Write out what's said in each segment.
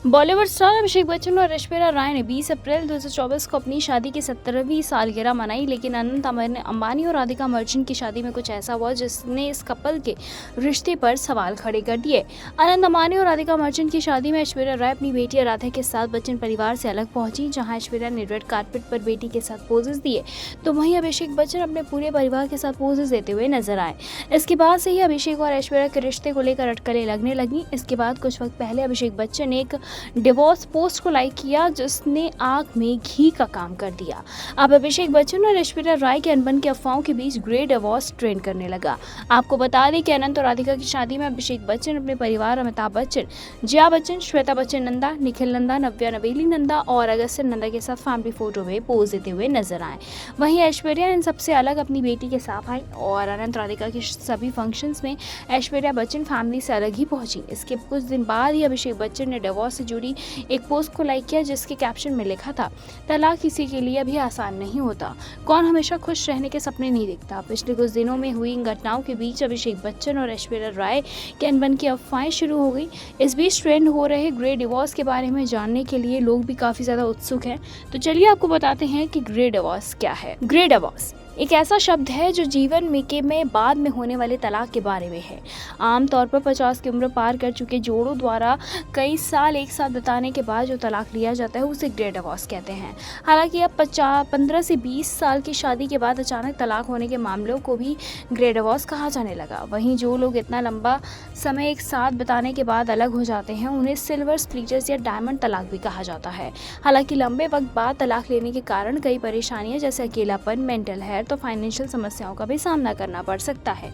Bollywood star Abhishek Bachchan और ऐश्वर्या राय ने 20 अप्रैल 2024 को अपनी शादी की 17वीं सालगिरह मनाई, लेकिन अनंत अंबानी और राधिका मर्चेंट की शादी में कुछ ऐसा हुआ जिसने इस कपल के रिश्ते पर सवाल खड़े कर दिए। अनंत अंबानी और राधिका मर्चेंट की शादी में ऐश्वर्या राय अपनी बेटी आराध्या के साथ बच्चन परिवार से अलग पहुंची, जहां ऐश्वर्या ने रेड कारपेट पर बेटी के साथ पोजेस दिए, तो वहीं अभिषेक बच्चन अपने पूरे परिवार के साथ पोजेस देते हुए नजर आए। इसके बाद से ही अभिषेक और ऐश्वर्या के रिश्ते को लेकर अटकलें लगने लगी। इसके बाद कुछ वक्त पहले अभिषेक बच्चन ने एक डिवोर्स पोस्ट को लाइक किया जिसने आग में घी का काम कर दिया। अब अभिषेक बच्चन और ऐश्वर्या राय के अनबन की अफवाहों के बीच ग्रे डिवोर्स ट्रेंड करने लगा। आपको बता दें कि अनंत और राधिका की शादी में अभिषेक बच्चन अपने परिवार अमिताभ बच्चन, जया बच्चन, श्वेता बच्चन नंदा, निखिल नंदा, नव्या नवेली नंदा और अगस्त्य नंदा के साथ फैमिली फोटो में पोज देते हुए नजर आए। वहीं ऐश्वर्या इन सबसे अलग अपनी बेटी के साथ आई और अनंत राधिका के सभी फंक्शंस में ऐश्वर्या बच्चन फैमिली से अलग ही पहुंची। इसके कुछ दिन बाद ही अभिषेक बच्चन ने डिवोर्स से जुड़ी एक पोस्ट को लाइक किया जिसके कैप्शन में लिखा था, तलाक किसी के लिए भी आसान नहीं होता, कौन हमेशा खुश रहने के सपने नहीं देखता। पिछले कुछ दिनों में हुई इन घटनाओं के बीच अभिषेक बच्चन और ऐश्वर्या राय के अनबन की अफवाहें शुरू हो गई। इस बीच ट्रेंड हो रहे ग्रे डिवोर्स के बारे में जानने के लिए लोग भी काफी ज्यादा उत्सुक हैं। तो चलिए आपको बताते हैं कि ग्रे डिवोर्स क्या है। ग्रे डिवोर्स एक ऐसा शब्द है जो जीवन में बाद में होने वाले तलाक के बारे में है। आमतौर पर 50 की उम्र पार कर चुके जोड़ों द्वारा कई साल एक साथ बिताने के बाद जो तलाक लिया जाता है उसे ग्रे डिवोर्स कहते हैं। हालांकि अब 15 से 20 साल की शादी के बाद अचानक तलाक होने के मामलों को भी ग्रे डिवोर्स कहा जाने लगा। वहीं जो लोग इतना लंबा समय एक साथ बिताने के बाद अलग हो जाते हैं उन्हें सिल्वर स्प्लिटर्स या डायमंड तलाक भी कहा जाता है। हालांकि लंबे वक्त बाद तलाक लेने के कारण कई परेशानियां जैसे अकेलापन, मेंटल हेल्थ तो फाइनेंशियल समस्याओं का भी सामना करना पड़ सकता है।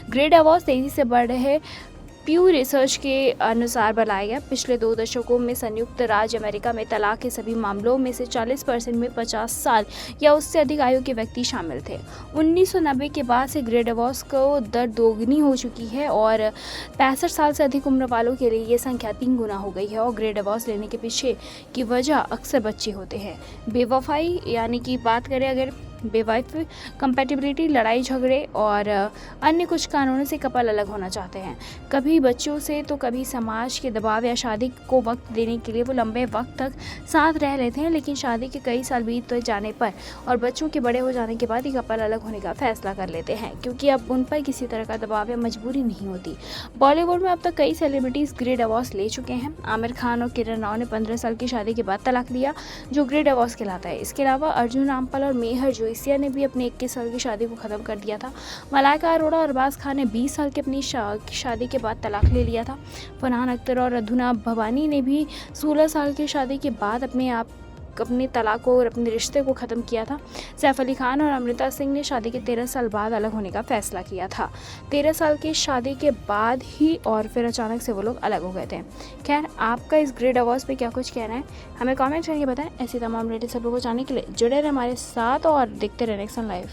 ग्रे डिवोर्स तेजी से बढ़ रहे प्यू रिसर्च के अनुसार बनाया गया। पिछले 2 दशकों में संयुक्त राज्य अमेरिका में तलाक के सभी मामलों में से 40% में 50 साल या उससे अधिक आयु के व्यक्ति शामिल थे। 1990 के बाद से ग्रे डिवोर्स को दर दोगुनी हो चुकी है और 65 साल से अधिक उम्र वालों के लिए ये संख्या 3 गुना हो गई है। और ग्रे डिवोर्स लेने के पीछे की वजह अक्सर बच्चे होते हैं। बेवफाई यानी कि बात करें अगर बेवाइफ कंपैटिबिलिटी, लड़ाई झगड़े और अन्य कुछ कारणों से कपल अलग होना चाहते हैं। कभी बच्चों से तो कभी समाज के दबाव या शादी को वक्त देने के लिए वो लंबे वक्त तक साथ रह लेते हैं, लेकिन शादी के कई साल बीत जाने पर और बच्चों के बड़े हो जाने के बाद ही कपल अलग होने का फैसला कर लेते हैं, क्योंकि अब उन पर किसी तरह का दबाव या मजबूरी नहीं होती। बॉलीवुड में अब तक कई सेलिब्रिटीज ग्रे डिवोर्स ले चुके हैं। आमिर खान और किरण राव ने 15 साल की शादी के बाद तलाक लिया, जो ग्रे डिवोर्स कहलाता है। इसके अलावा अर्जुन रामपाल और मेहर जोइसिया ने भी अपने 21 साल की शादी को खत्म कर दिया था। मलाइका अरोड़ा और अरबाज खान ने 20 साल की अपनी शादी के बाद तलाक ले लिया था। फरहान अख्तर और अधुना भवानी ने भी 16 साल की शादी के बाद अपने तलाक को और अपने रिश्ते को ख़त्म किया था। सैफ अली खान और अमृता सिंह ने शादी के 13 साल बाद अलग होने का फैसला किया था। 13 साल की शादी के बाद ही और फिर अचानक से वो लोग अलग हो गए थे। खैर, आपका इस ग्रे डिवोर्स पे क्या कुछ कहना है हमें कमेंट करके बताएं। ऐसी तमाम लेटेस्ट खबरों को जानने के लिए जुड़े रहें हमारे साथ और देखते रहें नेक्स्ट लाइव।